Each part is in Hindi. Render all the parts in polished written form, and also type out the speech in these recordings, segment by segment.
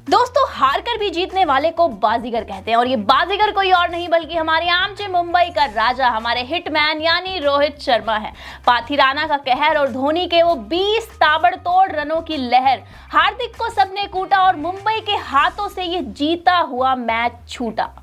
दोस्तों, हार कर भी जीतने वाले को बाजीगर कहते हैं और ये बाजीगर कोई और नहीं बल्कि हमारे आमचे मुंबई का राजा, हमारे हिटमैन यानी रोहित शर्मा है। पाथिराना का कहर और धोनी के वो 20 ताबड़तोड़ रनों की लहर, हार्दिक को सबने कूटा और मुंबई के हाथों से ये जीता हुआ मैच छूटा।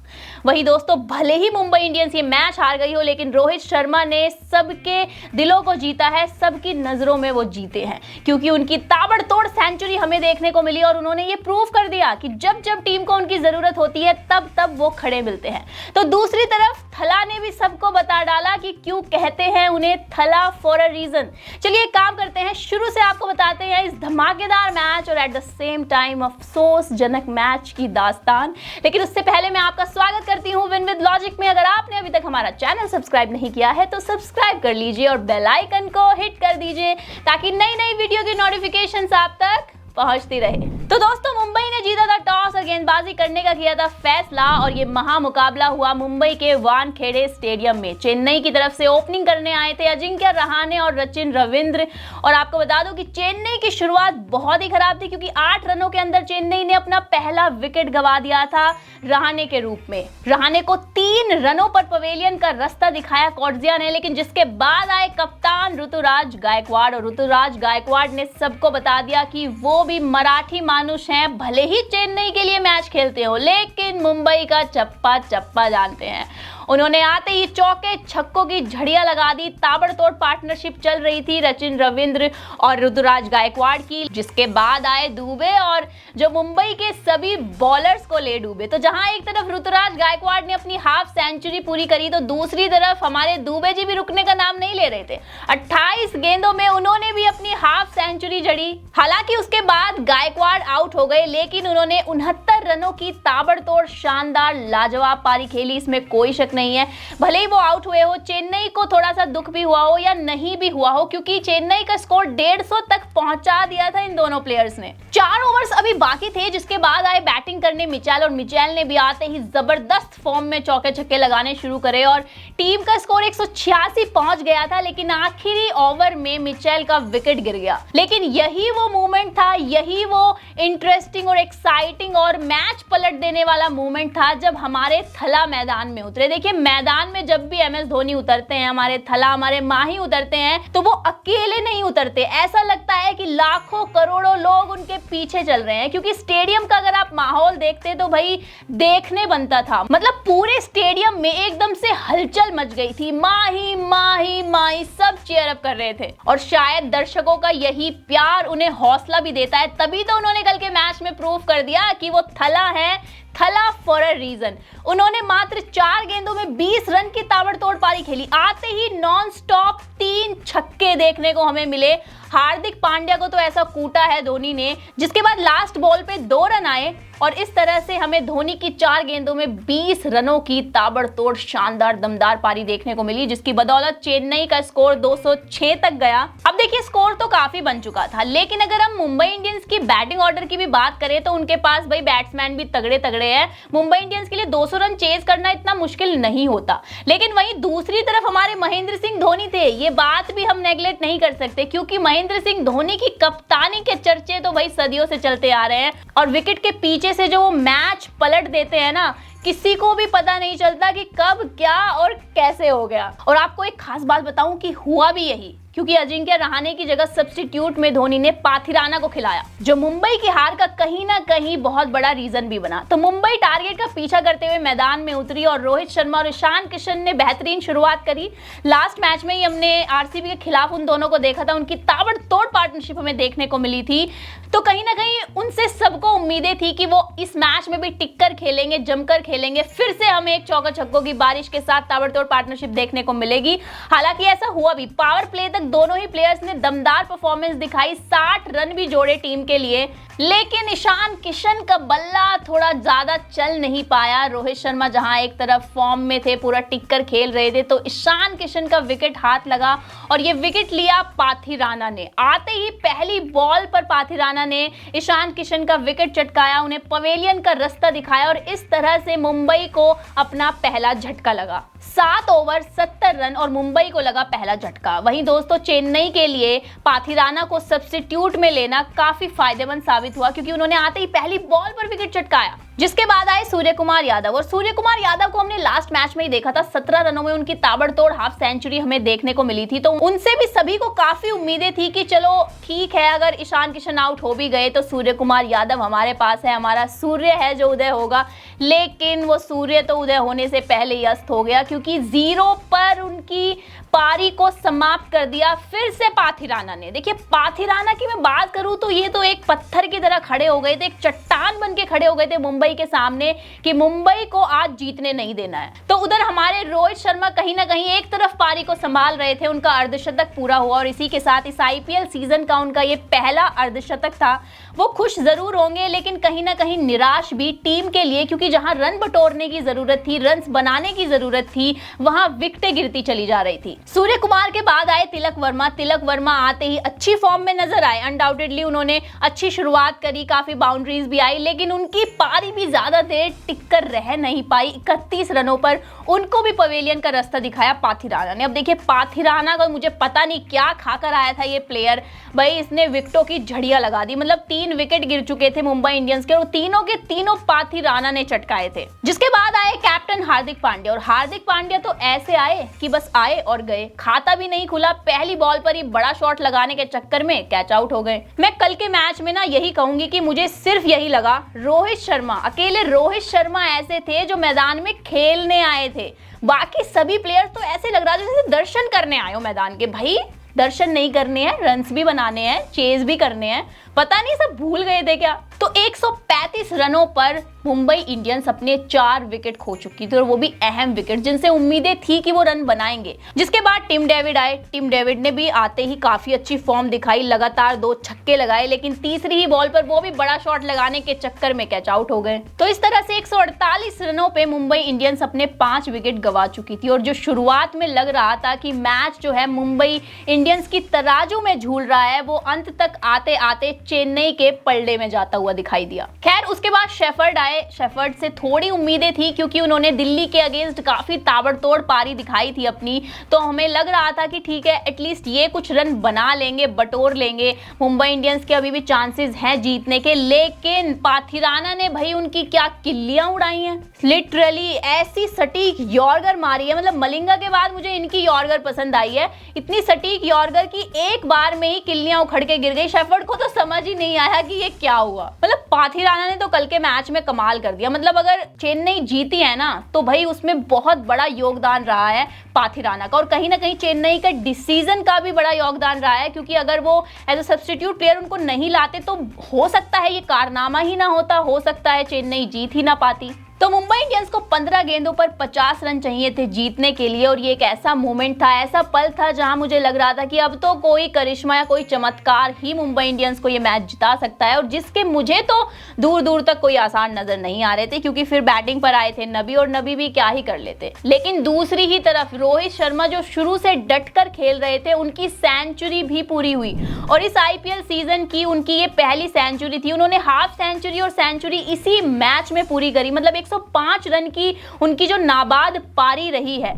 वही दोस्तों, भले ही मुंबई इंडियंस ये मैच हार गई हो, लेकिन रोहित शर्मा ने सबके दिलों को जीता है, सबकी नजरों में वो जीते हैं, क्योंकि उनकी ताबड़तोड़ सेंचुरी हमें देखने को मिली और उन्होंने ये प्रूव कर दिया कि जब जब टीम को उनकी जरूरत होती है तब तब वो खड़े मिलते हैं। तो दूसरी तरफ थला ने भी सबको बता डाला कि क्यों कहते हैं उन्हें थला फॉर अ रीजन। चलिए एक काम करते हैं, शुरू से आपको बताते हैं इस धमाकेदार मैच और एट द सेम टाइम अफसोसजनक मैच की दास्तान। लेकिन उससे पहले मैं आपका स्वागत करती हूं विन विद लॉजिक में। अगर आपने अभी तक हमारा चैनल सब्सक्राइब नहीं किया है तो सब्सक्राइब कर लीजिए और बेल आइकन को हिट कर दीजिए ताकि नई नई वीडियो की नोटिफिकेशंस आप तक पहुंचती रहे। तो दोस्तों, मुंबई ने जीता था टॉस और गेंदबाजी करने का किया था फैसला और ये महामुकाबला हुआ मुंबई के वानखेड़े स्टेडियम में। चेन्नई की तरफ से ओपनिंग करने आए थे अजिंक्य रहाणे और सचिन रविंद्र। और आपको बता दूं कि चेन्नई की शुरुआत बहुत ही खराब थी, क्योंकि 8 रनों के अंदर चेन्नई ने अपना पहला विकेट गंवा दिया था रहाणे के रूप में। रहाणे को 3 रनों पर पवेलियन का रास्ता दिखाया कॉर्जिया ने, लेकिन जिसके बाद आए कप्तान ऋतुराज गायकवाड़ और ऋतुराज गायकवाड़ ने सबको बता दिया कि वो भी मराठी मानुष हैं। भले ही चेन्नई के लिए मैच खेलते हो, लेकिन मुंबई का चप्पा चप्पा जानते हैं। उन्होंने आते ही चौके छक्कों की झड़ियां लगा दी। ताबड़तोड़ पार्टनरशिप चल रही थी सचिन रविंद्र और ऋतुराज गायकवाड़ की, जिसके बाद आए दुबे और जो मुंबई के सभी बॉलर्स को ले डूबे। तो जहां एक तरफ ऋतुराज गायकवाड़ ने अपनी हाफ सेंचुरी पूरी करी, तो दूसरी तरफ हमारे दुबे जी भी रुकने का नाम नहीं ले रहे थे। 28 गेंदों में उन्होंने भी अपनी हाफ सेंचुरी जड़ी। हालांकि उसके बाद गायकवाड़ आउट हो गए, लेकिन उन्होंने 69 रनों की ताबड़तोड़ शानदार लाजवाब पारी खेली, इसमें कोई शक नहीं है। भले ही वो आउट हुए हो, चेन्नई को थोड़ा सा दुख भी हुआ हो या नहीं भी हुआ हो, क्योंकि चेन्नई का स्कोर 150 तक पहुंचा दिया था इन दोनों प्लेयर्स ने। 4 ओवर्स अभी बाकी थे, जिसके बाद आए बैटिंग करने मिचेल और मिचेल ने भी आते ही जबरदस्त फॉर्म में चौके छक्के लगाने शुरू करे और टीम का स्कोर 186 पहुंच गया था। लेकिन आखिरी ओवर में मिचेल का विकेट गिर गया। लेकिन यही वो मोमेंट था, यही वो इंटरेस्टिंग और एक्साइटिंग और मैच पलट देने वाला मोमेंट था जब हमारे थला मैदान में उतरे। देखिए, मैदान में जब भी MS धोनी उतरते हैं, हमारे थला, हमारे माही उतरते हैं, तो वो अकेले नहीं उतरते। ऐसा लगता है कि लाखों करोड़ों लोग उनके पीछे चल रहे हैं, क्योंकि स्टेडियम का अगर आप माहौल देखते तो भाई देखने बनता था। मतलब पूरे स्टेडियम में एकदम से हलचल मच गई थी। माही माही माही सब चीयर अप कर रहे थे और शायद दर्शकों का यही प्यार उन्हें हौसला भी देता है। तभी तो उन्होंने कल के मैच में प्रूव कर दिया कि वो थला है, थला फॉर अ रीजन। उन्होंने मात्र 4 गेंदों में 20 रन की ताबड़तोड़ पारी खेली। आते ही नॉन स्टॉप 3 छक्के देखने को हमें मिले। हार्दिक पांड्या को तो ऐसा कूटा है धोनी ने, जिसके बाद लास्ट बॉल पे 2 रन आए और इस तरह से हमें धोनी की 4 गेंदों में 20 रनों की ताबड़तोड़ शानदार दमदार पारी देखने को मिली, जिसकी बदौलत चेन्नई का स्कोर 206 तक गया। अब देखिए, स्कोर तो काफी बन चुका था, लेकिन अगर हम मुंबई इंडियंस की बैटिंग ऑर्डर की भी बात करें तो उनके पास भाई बैट्समैन भी तगड़े तगड़े हैं। मुंबई इंडियंस के लिए 200 रन चेज करना इतना मुश्किल नहीं होता। लेकिन वहीं दूसरी तरफ हमारे महेंद्र सिंह धोनी थे, ये बात भी हम नेगलेक्ट नहीं कर सकते, क्योंकि महेंद्र सिंह धोनी की कप्तानी के चर्चे तो भाई सदियों से चलते आ रहे हैं और विकेट के पीछे से जो वो मैच पलट देते हैं ना, किसी को भी पता नहीं चलता कि कब क्या और कैसे हो गया। और आपको एक खास बात बताऊं कि हुआ भी यही, क्योंकि अजिंक्य रहाणे की जगह सब्स्टिट्यूट में धोनी ने पाथिराना को खिलाया, जो मुंबई की हार का कहीं ना कहीं बहुत बड़ा रीजन भी बना। तो मुंबई टारगेट का पीछा करते हुए मैदान में उतरी और रोहित शर्मा और ईशान किशन ने बेहतरीन शुरुआत करी। लास्ट मैच में ही हमने RCB के खिलाफ उन दोनों को देखा था, उनकी ताबड़तोड़ पार्टनरशिप हमें देखने को मिली थी। तो कहीं ना कहीं उनसे सबको उम्मीदें थी कि वो इस मैच में भी टिककर खेलेंगे, जमकर खेलेंगे, फिर से हमें एक चौका छक्कों की बारिश के साथ ताबड़तोड़ पार्टनरशिप देखने को मिलेगी। हालांकि ऐसा हुआ भी। पावर प्ले तक दोनों ही प्लेयर्स ने दमदार परफॉर्मेंस दिखाई, 60 रन भी जोड़े टीम के लिए। लेकिन ईशान किशन का बल्ला थोड़ा ज्यादा चल नहीं पाया। रोहित शर्मा जहां एक तरफ फॉर्म में थे, पूरा टिककर खेल रहे थे, तो ईशान किशन का विकेट हाथ लगा और ये विकेट लिया पाथिराना ने। आते ही पहली बॉल पर पाथिराना ने ईशान किशन का विकेट चटकाया, उन्हें पवेलियन का रास्ता दिखाया और इस तरह से मुंबई को अपना पहला झटका लगा। 7 ओवर 70 रन और मुंबई को लगा पहला झटका। वहीं दोस्तों, चेन्नई के लिए पाथिराना को सब्स्टिट्यूट में लेना काफी फायदेमंद साबित हुआ, क्योंकि उन्होंने आते ही पहली बॉल पर विकेट चटकाया। जिसके बाद आए सूर्य कुमार यादव, और सूर्य कुमार यादव को हमने लास्ट मैच में ही देखा था, 17 रनों में उनकी ताबड़तोड़ हाफ सेंचुरी हमें देखने को मिली थी। तो उनसे भी सभी को काफी उम्मीदें थी कि चलो ठीक है, अगर ईशान किशन आउट हो भी गए तो सूर्य कुमार यादव हमारे पास है, हमारा सूर्य है जो उदय होगा। लेकिन वो सूर्य तो उदय होने से पहले ही अस्त हो गया, क्योंकि 0 पर उनकी पारी को समाप्त कर दिया फिर से पाथिराना ने। देखिए, पाथिराना की मैं बात करूं तो ये तो एक पत्थर की तरह खड़े हो गए थे, एक चट्टान बन के खड़े हो गए थे मुंबई के सामने कि मुंबई को आज जीतने नहीं देना है। तो उधर हमारे रोहित शर्मा कहीं ना कहीं एक तरफ पारी को संभाल रहे थे, उनका अर्धशतक पूरा हुआ और इसी के साथ इस आईपीएल सीजन का उनका ये पहला अर्धशतक था। वो खुश जरूर होंगे लेकिन कहीं ना कहीं निराश भी टीम के लिए, क्योंकि जहां रन बटोरने की जरूरत थी, रन बनाने की जरूरत थी, वहां विकेटें गिरती चली जा रही थी। सूर्य कुमार के बाद आए तिलक वर्मा। तिलक वर्मा आते ही अच्छी फॉर्म में नजर आए, अनडाउटेडली उन्होंने अच्छी शुरुआत करी, काफी बाउंड्रीज भी आई, लेकिन उनकी पारी भी ज्यादा देर टिककर रह नहीं पाई। 31 रनों पर उनको भी पवेलियन का रास्ता दिखाया पाथिराना ने। अब देखिए, पाथिराना का मुझे पता नहीं क्या खाकर आया था ये प्लेयर, भाई इसने विकेटों की झड़ियां लगा दी। मतलब 3 विकेट गिर चुके थे मुंबई इंडियंस के और तीनों के तीनों पाथिराना ने चटकाए थे। जिसके बाद आए कैप्टन हार्दिक पांड्या, और हार्दिक पांड्या तो ऐसे आए कि बस आए और गए, खाता भी नहीं खुला, पहली बॉल पर ही बड़ा शॉट लगाने के चक्कर में कैच आउट हो गए। मैं कल के मैच में ना यही कहूंगी कि मुझे सिर्फ यही लगा, रोहित शर्मा, अकेले रोहित शर्मा ऐसे थे जो मैदान में खेलने आए थे, बाकी सभी प्लेयर्स तो ऐसे लग रहा था जैसे दर्शन करने आए हो मैदान के। भाई दर्शन नहीं करने हैं, रन्स भी बनाने हैं, चेज भी करने हैं, पता नहीं सब भूल गए थे क्या। तो 135 रनों पर मुंबई इंडियंस अपने 4 विकेट खो चुकी थी, और वो भी अहम विकेट जिनसे उम्मीदें थी कि वो रन बनाएंगे। जिसके बाद टिम डेविड आए। टिम डेविड ने भी आते ही काफी अच्छी फॉर्म दिखाई, लगातार 2 छक्के लगाए, लेकिन तीसरी ही बॉल पर वो भी बड़ा शॉट लगाने के चक्कर में कैच आउट हो गए। तो इस तरह से 148 रनों पे मुंबई इंडियंस अपने 5 विकेट गंवा चुकी थी, और जो शुरुआत में लग रहा था कि मैच जो है मुंबई इंडियंस की तराजू में झूल रहा है, वो अंत तक आते आते चेन्नई के पलड़े में जाता हुआ दिखाई दिया। खैर, उसके बाद शेफर्ड आए। शेफर्ड से थोड़ी उम्मीदें थी, क्योंकि उन्होंने दिल्ली के अगेंस्ट काफी ताबड़तोड़ पारी दिखाई थी अपनी, तो हमें लग रहा था कि ठीक है, एटलीस्ट ये कुछ रन बना लेंगे, बटोर लेंगे, मुंबई इंडियंस के अभी भी चांसेस हैं जीतने के। लेकिन पाथिराना ने भाई उनकी क्या किल्लियां उड़ाई हैं, लिटरली ऐसी सटीक यॉर्कर मारी है। मतलब मलिंगा के बाद मुझे इनकी यॉर्कर पसंद आई है, इतनी सटीक यॉर्कर की एक बार में ही किल्लियां उखड़ के गिर गई। शेफर्ड को तो समझ ही नहीं आया कि ये क्या हुआ। मतलब पाथिराना ने तो कल के मैच में कमाल कर दिया। मतलब अगर चेन्नई जीती है ना, तो भाई उसमें बहुत बड़ा योगदान रहा है पाथिराना का, और कहीं ना कहीं चेन्नई का डिसीजन का भी बड़ा योगदान रहा है, क्योंकि अगर वो एज अ सब्स्टिट्यूट प्लेयर उनको नहीं लाते तो हो सकता है ये कारनामा ही ना होता, हो सकता है चेन्नई जीत ही ना पाती। तो मुंबई इंडियंस को 15 गेंदों पर 50 रन चाहिए थे जीतने के लिए, और ये एक ऐसा मोमेंट था, ऐसा पल था जहां मुझे लग रहा था कि अब तो कोई करिश्मा या कोई चमत्कार ही मुंबई इंडियंस को ये मैच जिता सकता है, और जिसके मुझे तो दूर दूर तक कोई आसान नजर नहीं आ रहे थे, क्योंकि फिर बैटिंग पर आए थे नबी, और नबी भी क्या ही कर लेते। लेकिन दूसरी ही तरफ रोहित शर्मा जो शुरू से डटकर खेल रहे थे, उनकी सेंचुरी भी पूरी हुई, और इस आईपीएल सीजन की उनकी ये पहली सेंचुरी थी। उन्होंने हाफ सेंचुरी और सेंचुरी इसी मैच में पूरी करी। मतलब 105 रन की उनकी जो नाबाद पारी रही है,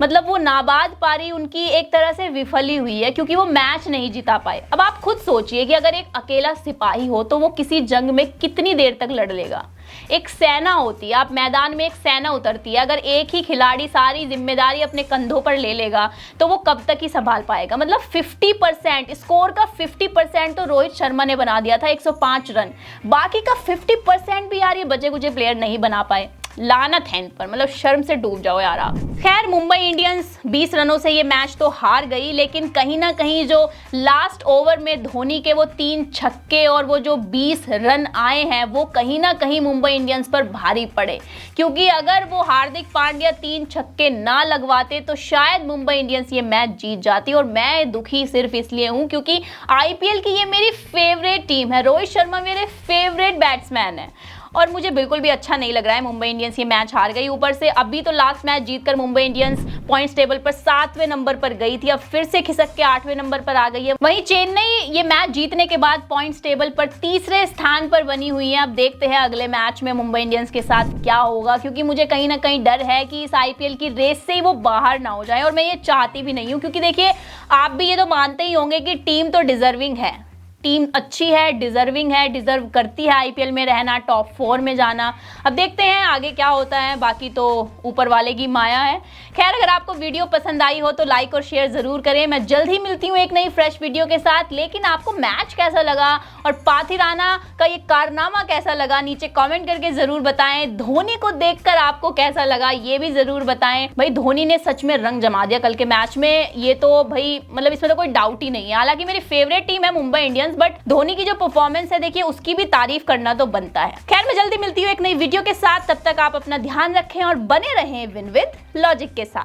मतलब वो नाबाद पारी उनकी एक तरह से विफल ही हुई है, क्योंकि वो मैच नहीं जिता पाए। अब आप खुद सोचिए कि अगर एक अकेला सिपाही हो तो वो किसी जंग में कितनी देर तक लड़ लेगा। एक सेना होती है, आप मैदान में एक सेना उतरती है, अगर एक ही खिलाड़ी सारी जिम्मेदारी अपने कंधों पर ले लेगा तो वो कब तक ही संभाल पाएगा। मतलब 50% स्कोर का 50% तो रोहित शर्मा ने बना दिया था, 105 रन, बाकी का 50% भी यार ये बचे कुचे प्लेयर नहीं बना पाए। लानत है इन पर, मतलब शर्म से डूब जाओ यार आप। खैर, मुंबई इंडियंस 20 रनों से ये मैच तो हार गई, लेकिन कहीं ना कहीं जो लास्ट ओवर में धोनी के वो 3 छक्के और वो जो 20 रन आए हैं, वो कहीं ना कहीं मुंबई इंडियंस पर भारी पड़े, क्योंकि अगर वो हार्दिक पांड्या 3 छक्के ना लगवाते तो शायद मुंबई इंडियंस ये मैच जीत जाती। और मैं दुखी सिर्फ इसलिए हूं क्योंकि आईपीएल की ये मेरी फेवरेट टीम है, रोहित शर्मा मेरे फेवरेट बैट्समैन है, और मुझे बिल्कुल भी अच्छा नहीं लग रहा है मुंबई इंडियंस ये मैच हार गई। ऊपर से अभी तो लास्ट मैच जीतकर मुंबई इंडियंस पॉइंट्स टेबल पर 7वें नंबर पर गई थी, अब फिर से खिसक के 8वें नंबर पर आ गई है। वहीं चेन्नई ये मैच जीतने के बाद पॉइंट्स टेबल पर 3रे स्थान पर बनी हुई है। अब देखते हैं अगले मैच में मुंबई इंडियंस के साथ क्या होगा, क्योंकि मुझे कहीं ना कहीं डर है कि इस आईपीएल की रेस से ही वो बाहर ना हो जाए, और मैं ये चाहती भी नहीं हूँ, क्योंकि देखिए आप भी ये तो मानते ही होंगे कि टीम तो डिजर्विंग है, टीम अच्छी है, डिजर्विंग है, डिजर्व करती है आईपीएल में रहना, टॉप 4 में जाना। अब देखते हैं आगे क्या होता है, बाकी तो ऊपर वाले की माया है। खैर, अगर आपको वीडियो पसंद आई हो तो लाइक और शेयर जरूर करें। मैं जल्द ही मिलती हूँ एक नई फ्रेश वीडियो के साथ। लेकिन आपको मैच कैसा लगा और पाथिराना का ये कारनामा कैसा लगा, नीचे कमेंट करके जरूर बताएं। धोनी को देखकर आपको कैसा लगा ये भी जरूर बताएं। भाई धोनी ने सच में रंग जमा दिया कल के मैच में, ये तो भाई मतलब इसमें तो कोई डाउट ही नहीं है। हालांकि मेरी फेवरेट टीम है मुंबई इंडियंस, बट धोनी की जो परफॉर्मेंस है देखिए उसकी भी तारीफ करना तो बनता है। खैर, मैं जल्दी मिलती हूँ एक नई वीडियो के साथ। तब तक आप अपना ध्यान रखें और बने रहें विन विद लॉजिक के साथ।